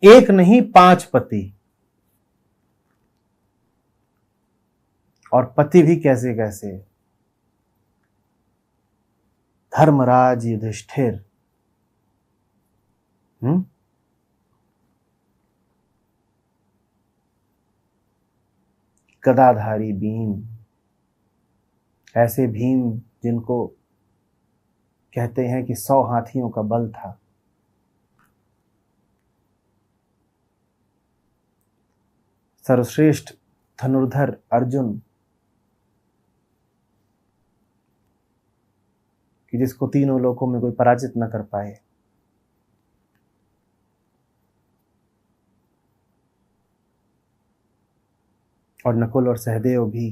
एक नहीं 5 पति, और पति भी कैसे कैसे। धर्मराज युधिष्ठिर, गदाधारी भीम, ऐसे भीम जिनको कहते हैं कि 100 हाथियों का बल था। सर्वश्रेष्ठ धनुर्धर अर्जुन, कि जिसको तीनों लोकों में कोई पराजित न कर पाए। और नकुल और सहदेव भी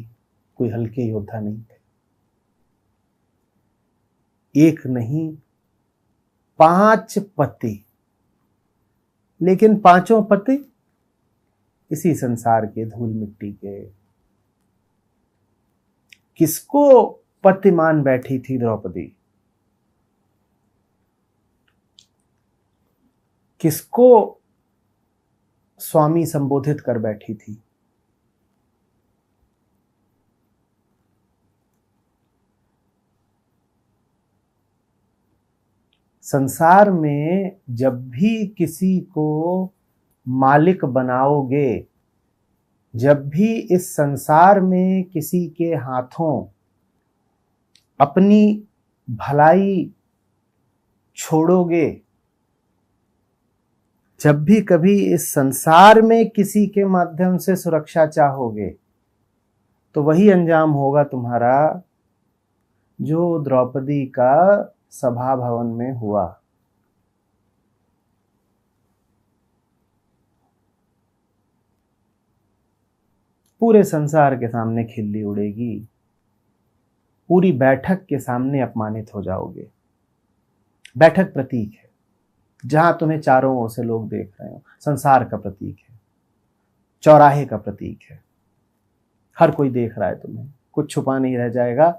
कोई हल्के योद्धा नहीं थे। एक नहीं 5 पति, लेकिन पांचों पति इसी संसार के धूल मिट्टी के। किसको पति मान बैठी थी द्रौपदी? किसको स्वामी संबोधित कर बैठी थी? संसार में जब भी किसी को मालिक बनाओगे, जब भी इस संसार में किसी के हाथों अपनी भलाई छोड़ोगे, जब भी कभी इस संसार में किसी के माध्यम से सुरक्षा चाहोगे, तो वही अंजाम होगा तुम्हारा जो द्रौपदी का सभा भवन में हुआ। पूरे संसार के सामने खिल्ली उड़ेगी, पूरी बैठक के सामने अपमानित हो जाओगे। बैठक प्रतीक है, जहां तुम्हें चारों ओर से लोग देख रहे हो, संसार का प्रतीक है, चौराहे का प्रतीक है। हर कोई देख रहा है तुम्हें, कुछ छुपा नहीं रह जाएगा।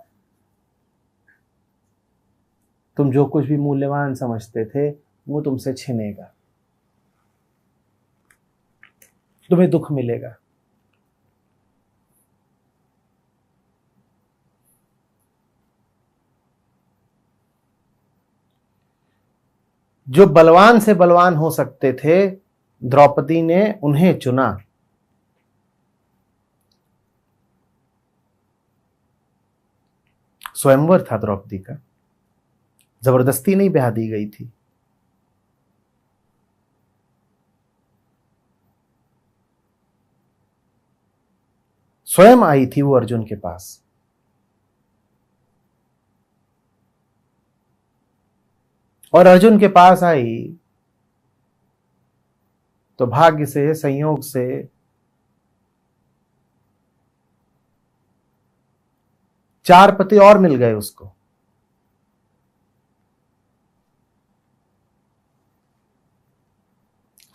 तुम जो कुछ भी मूल्यवान समझते थे वो तुमसे छिनेगा, तुम्हें दुख मिलेगा। जो बलवान से बलवान हो सकते थे, द्रौपदी ने उन्हें चुना। स्वयंवर था द्रौपदी का, जबरदस्ती नहीं ब्याह दी गई थी। स्वयं आई थी वो अर्जुन के पास। और अर्जुन के पास आई तो भाग्य से, संयोग से चार पति और मिल गए उसको।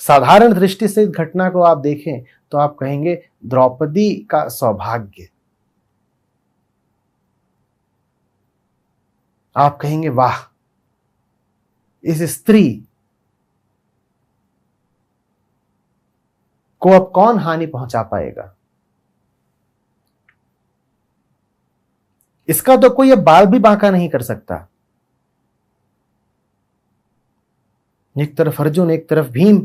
साधारण दृष्टि से इस घटना को आप देखें तो आप कहेंगे द्रौपदी का सौभाग्य। आप कहेंगे वाह, इस स्त्री को अब कौन हानि पहुंचा पाएगा। इसका तो कोई अब बाल भी बांका नहीं कर सकता। एक तरफ अर्जुन, एक तरफ भीम,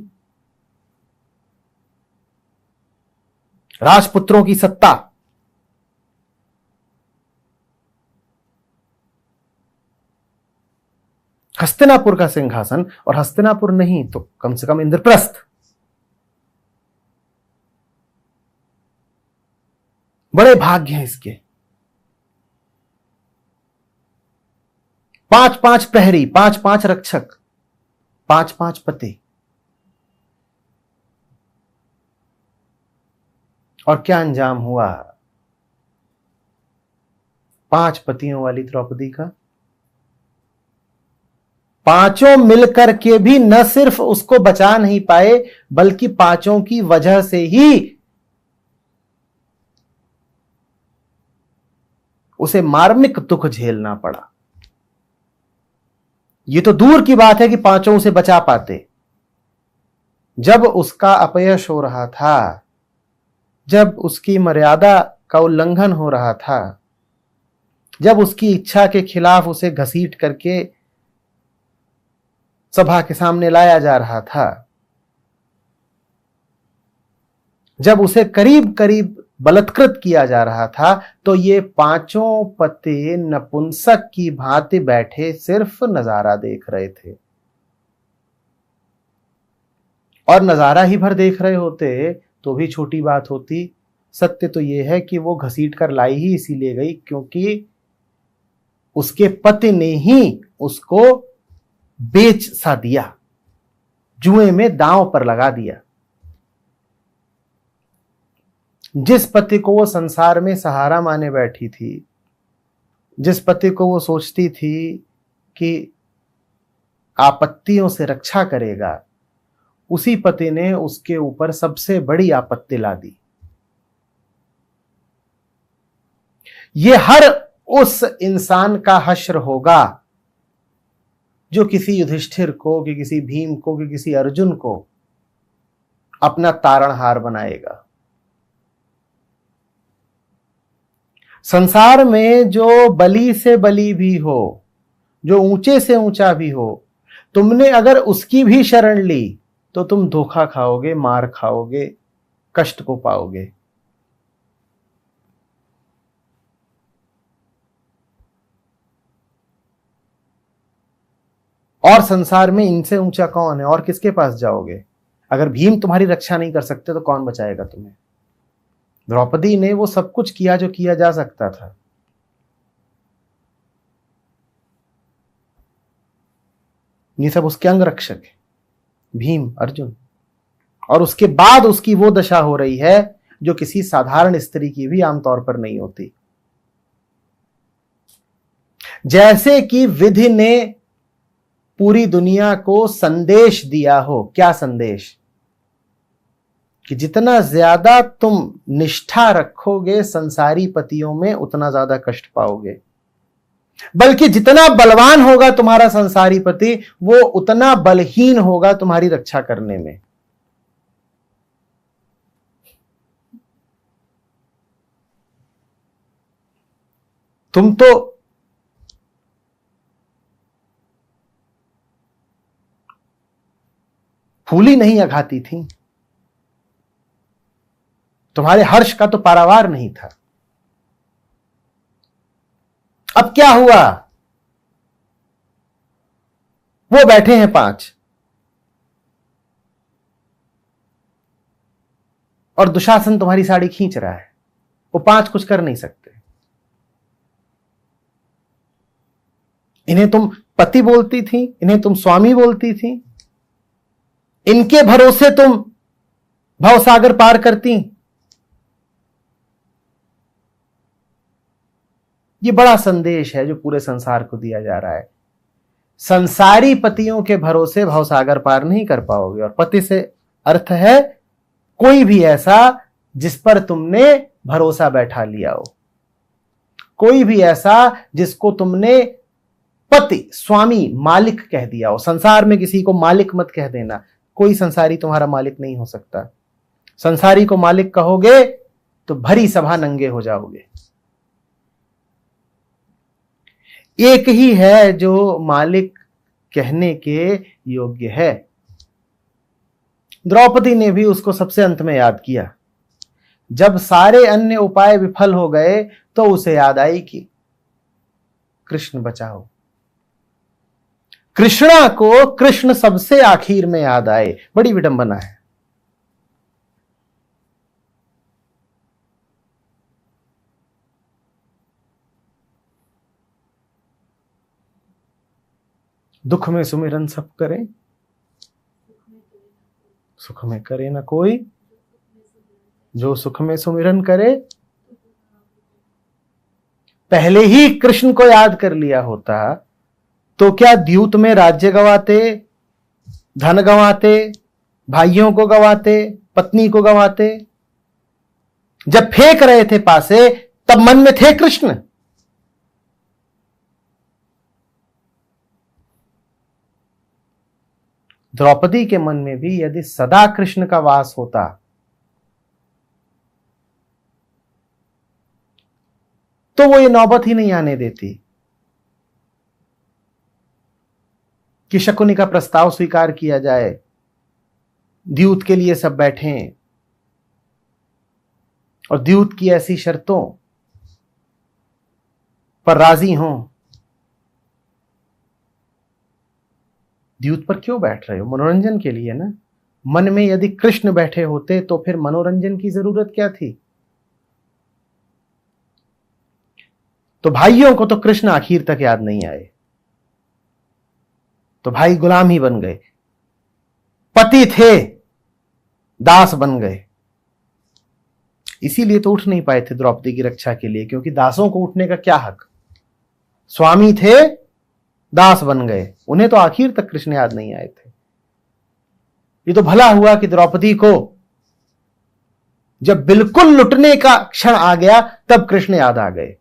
राजपुत्रों की सत्ता। हस्तिनापुर का सिंहासन, और हस्तिनापुर नहीं तो कम से कम इंद्रप्रस्थ। बड़े भाग्य हैं इसके। 5-5 प्रहरी, 5-5 रक्षक, 5-5 पति। और क्या अंजाम हुआ 5 पतियों वाली द्रौपदी का। पांचों मिलकर के भी न सिर्फ उसको बचा नहीं पाए, बल्कि पांचों की वजह से ही उसे मार्मिक दुख झेलना पड़ा। ये तो दूर की बात है कि पांचों उसे बचा पाते, जब उसका अपयश हो रहा था, जब उसकी मर्यादा का उल्लंघन हो रहा था, जब उसकी इच्छा के खिलाफ उसे घसीट करके सभा के सामने लाया जा रहा था, जब उसे करीब करीब बलात्कृत किया जा रहा था, तो ये पांचों पति नपुंसक की भांति बैठे सिर्फ नजारा देख रहे थे। और नजारा ही भर देख रहे होते तो भी छोटी बात होती। सत्य तो यह है कि वो घसीट कर लाई ही इसीलिए गई क्योंकि उसके पति ने ही उसको बेच सा दिया, जुए में दांव पर लगा दिया। जिस पति को वो संसार में सहारा माने बैठी थी, जिस पति को वो सोचती थी कि आपत्तियों से रक्षा करेगा, उसी पति ने उसके ऊपर सबसे बड़ी आपत्ति ला दी। ये हर उस इंसान का हश्र होगा जो किसी युधिष्ठिर को, कि किसी भीम को, कि किसी अर्जुन को अपना तारणहार बनाएगा। संसार में जो बली से बली भी हो, जो ऊंचे से ऊंचा भी हो, तुमने अगर उसकी भी शरण ली तो तुम धोखा खाओगे, मार खाओगे, कष्ट को पाओगे। और संसार में इनसे ऊंचा कौन है? और किसके पास जाओगे? अगर भीम तुम्हारी रक्षा नहीं कर सकते तो कौन बचाएगा तुम्हें? द्रौपदी ने वो सब कुछ किया जो किया जा सकता था। ये सब उसके अंग रक्षक है, भीम, अर्जुन। और उसके बाद उसकी वो दशा हो रही है जो किसी साधारण स्त्री की भी आमतौर पर नहीं होती। जैसे कि विधि ने पूरी दुनिया को संदेश दिया हो। क्या संदेश? कि जितना ज्यादा तुम निष्ठा रखोगे संसारी पतियों में, उतना ज्यादा कष्ट पाओगे। बल्कि जितना बलवान होगा तुम्हारा संसारी पति, वो उतना बलहीन होगा तुम्हारी रक्षा करने में। तुम तो फूली नहीं अघाती थी, तुम्हारे हर्ष का तो पारावार नहीं था। अब क्या हुआ? वो बैठे हैं 5 और दुशासन तुम्हारी साड़ी खींच रहा है। वो 5 कुछ कर नहीं सकते। इन्हें तुम पति बोलती थी, इन्हें तुम स्वामी बोलती थी, इनके भरोसे तुम भवसागर पार करती। ये बड़ा संदेश है जो पूरे संसार को दिया जा रहा है। संसारी पतियों के भरोसे भवसागर पार नहीं कर पाओगे। और पति से अर्थ है कोई भी ऐसा जिस पर तुमने भरोसा बैठा लिया हो, कोई भी ऐसा जिसको तुमने पति, स्वामी, मालिक कह दिया हो। संसार में किसी को मालिक मत कह देना, कोई संसारी तुम्हारा मालिक नहीं हो सकता। संसारी को मालिक कहोगे तो भरी सभा नंगे हो जाओगे। एक ही है जो मालिक कहने के योग्य है। द्रौपदी ने भी उसको सबसे अंत में याद किया। जब सारे अन्य उपाय विफल हो गए तो उसे याद आई कि कृष्ण बचाओ। कृष्णा को कृष्ण सबसे आखिर में याद आए। बड़ी विडंबना है। दुख में सुमिरन सब करें, सुख में करे न कोई, जो सुख में सुमिरन करे। पहले ही कृष्ण को याद कर लिया होता तो क्या द्यूत में राज्य गंवाते, धन गंवाते, भाइयों को गंवाते, पत्नी को गंवाते। जब फेंक रहे थे पासे तब मन में थे कृष्ण। द्रौपदी के मन में भी यदि सदा कृष्ण का वास होता तो वो ये नौबत ही नहीं आने देती कि शकुनी का प्रस्ताव स्वीकार किया जाए, द्यूत के लिए सब बैठें और द्यूत की ऐसी शर्तों पर राजी हों। द्यूत पर क्यों बैठ रहे हो? मनोरंजन के लिए ना। मन में यदि कृष्ण बैठे होते तो फिर मनोरंजन की जरूरत क्या थी? तो भाइयों को तो कृष्ण आखिर तक याद नहीं आए, तो भाई गुलाम ही बन गए। पति थे, दास बन गए। इसीलिए तो उठ नहीं पाए थे द्रौपदी की रक्षा के लिए, क्योंकि दासों को उठने का क्या हक? स्वामी थे, दास बन गए, उन्हें तो आखिर तक कृष्ण याद नहीं आए थे। ये तो भला हुआ कि द्रौपदी को जब बिल्कुल लुटने का क्षण आ गया तब कृष्ण याद आ गए।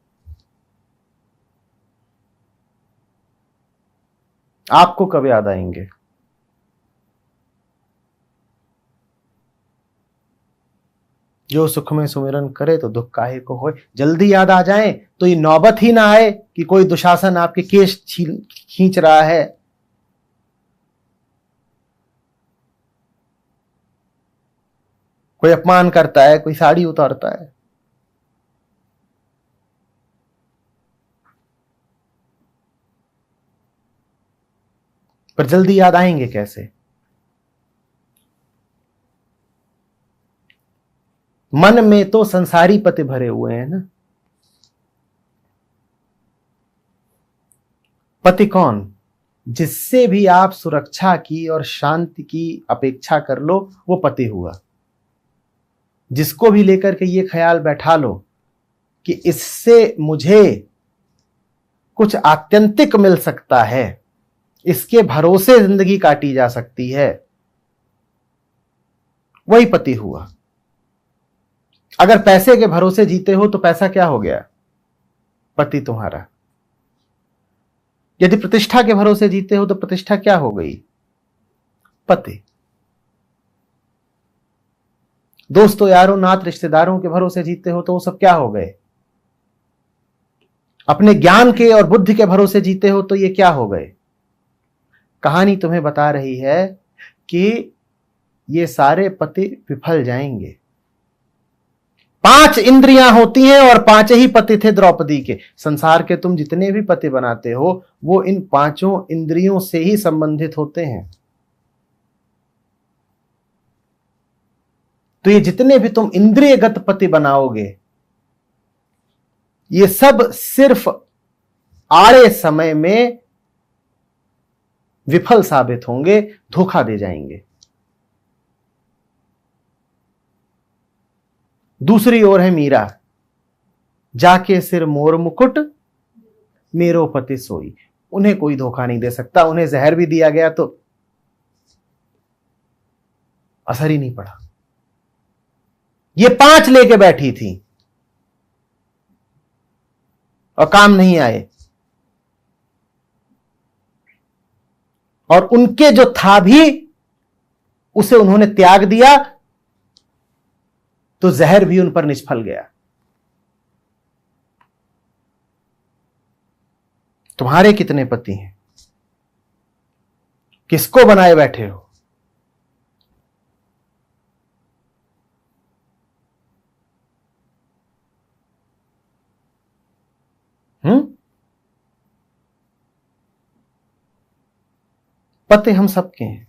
आपको कब याद आएंगे? जो सुख में सुमिरन करे तो दुख काहे को होए। जल्दी याद आ जाए तो ये नौबत ही ना आए कि कोई दुशासन आपके केश खींच रहा है, कोई अपमान करता है, कोई साड़ी उतारता है। पर जल्दी याद आएंगे कैसे? मन में तो संसारी पति भरे हुए हैं ना। पति कौन? जिससे भी आप सुरक्षा की और शांति की अपेक्षा कर लो वो पति हुआ। जिसको भी लेकर के ये ख्याल बैठा लो कि इससे मुझे कुछ आत्यंतिक मिल सकता है, इसके भरोसे जिंदगी काटी जा सकती है, वही पति हुआ। अगर पैसे के भरोसे जीते हो तो पैसा क्या हो गया? पति तुम्हारा। यदि प्रतिष्ठा के भरोसे जीते हो तो प्रतिष्ठा क्या हो गई? पति। दोस्तों यारों नात रिश्तेदारों के भरोसे जीते हो तो वो सब क्या हो गए? अपने ज्ञान के और बुद्धि के भरोसे जीते हो तो ये क्या हो गए? कहानी तुम्हें बता रही है कि ये सारे पति विफल जाएंगे। 5 इंद्रियां होती हैं और 5 ही पति थे द्रौपदी के। संसार के तुम जितने भी पति बनाते हो वो इन 5 इंद्रियों से ही संबंधित होते हैं। तो ये जितने भी तुम इंद्रियगत पति बनाओगे ये सब सिर्फ आड़े समय में विफल साबित होंगे, धोखा दे जाएंगे। दूसरी ओर है मीरा, जाके सिर मोर मुकुट मेरो पति सोई। उन्हें कोई धोखा नहीं दे सकता। उन्हें जहर भी दिया गया तो असर ही नहीं पड़ा। ये 5 लेके बैठी थी और काम नहीं आए। और उनके जो था भी उसे उन्होंने त्याग दिया तो जहर भी उन पर निष्फल गया। तुम्हारे कितने पति हैं? किसको बनाए बैठे हो? पति हम सबके हैं।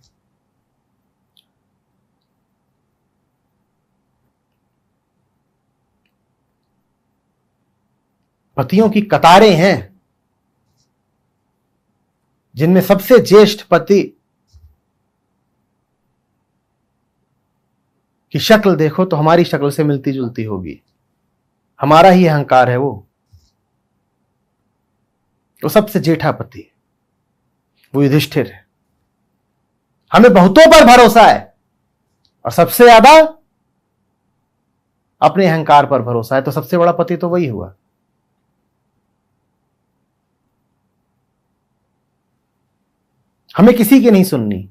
पतियों की कतारें हैं जिनमें सबसे ज्येष्ठ पति की शक्ल देखो तो हमारी शक्ल से मिलती जुलती होगी। हमारा ही अहंकार है वो सबसे जेठा पति, वो युधिष्ठिर है। हमें बहुतों पर भरोसा है और सबसे ज्यादा अपने अहंकार पर भरोसा है, तो सबसे बड़ा पति तो वही हुआ। हमें किसी की नहीं सुननी।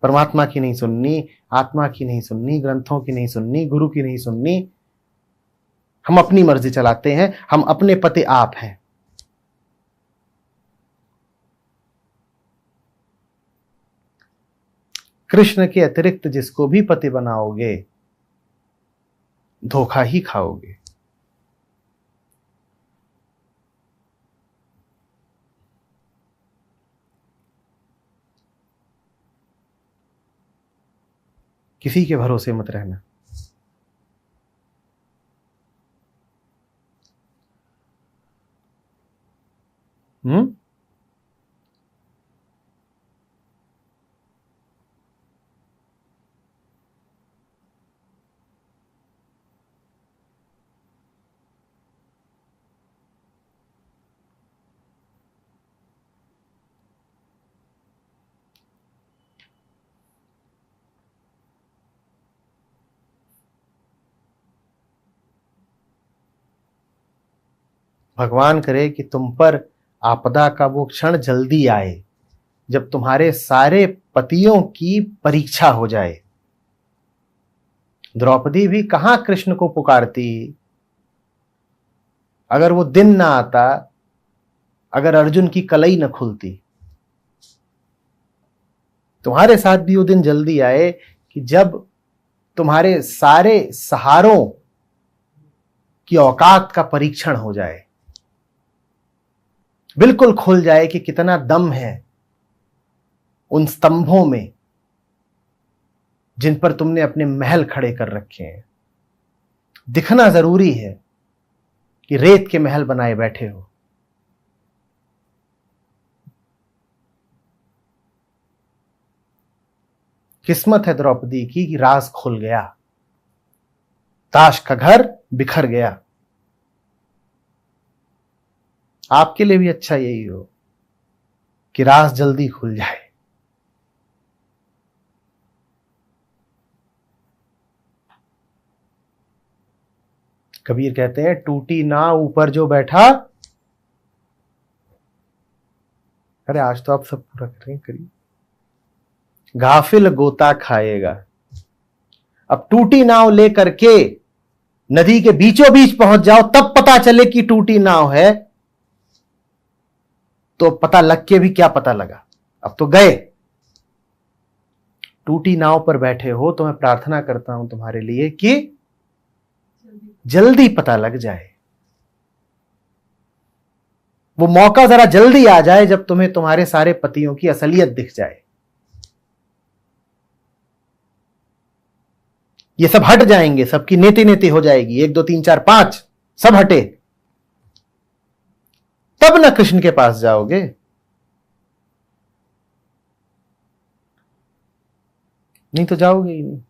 परमात्मा की नहीं सुननी, आत्मा की नहीं सुननी, ग्रंथों की नहीं सुननी, गुरु की नहीं सुननी। हम अपनी मर्जी चलाते हैं, हम अपने पति आप हैं। कृष्ण के अतिरिक्त जिसको भी पति बनाओगे धोखा ही खाओगे। किसी के भरोसे मत रहना। भगवान करे कि तुम पर आपदा का वो क्षण जल्दी आए जब तुम्हारे सारे पतियों की परीक्षा हो जाए। द्रौपदी भी कहां कृष्ण को पुकारती अगर वो दिन ना आता, अगर अर्जुन की कलई न खुलती। तुम्हारे साथ भी वो दिन जल्दी आए कि जब तुम्हारे सारे सहारों की औकात का परीक्षण हो जाए, बिल्कुल खुल जाए कि कितना दम है उन स्तंभों में जिन पर तुमने अपने महल खड़े कर रखे हैं। दिखना जरूरी है कि रेत के महल बनाए बैठे हो। किस्मत है द्रौपदी की कि राज खुल गया, ताश का घर बिखर गया। आपके लिए भी अच्छा यही हो कि राज जल्दी खुल जाए। कबीर कहते हैं टूटी नाव ऊपर जो बैठा। अरे आज तो आप सब पूरा करें, करिए। गाफिल गोता खाएगा। अब टूटी नाव लेकर के नदी के बीचों बीच पहुंच जाओ, तब पता चले कि टूटी नाव है, तो पता लग के भी क्या पता लगा, अब तो गए। टूटी नाव पर बैठे हो तो मैं प्रार्थना करता हूं तुम्हारे लिए कि जल्दी पता लग जाए, वो मौका जरा जल्दी आ जाए जब तुम्हें तुम्हारे सारे पतियों की असलियत दिख जाए। ये सब हट जाएंगे, सबकी नेति नेति हो जाएगी, 1 2 3 4 5 सब हटे, तब ना कृष्ण के पास जाओगे। नहीं तो जाओगे ही नहीं।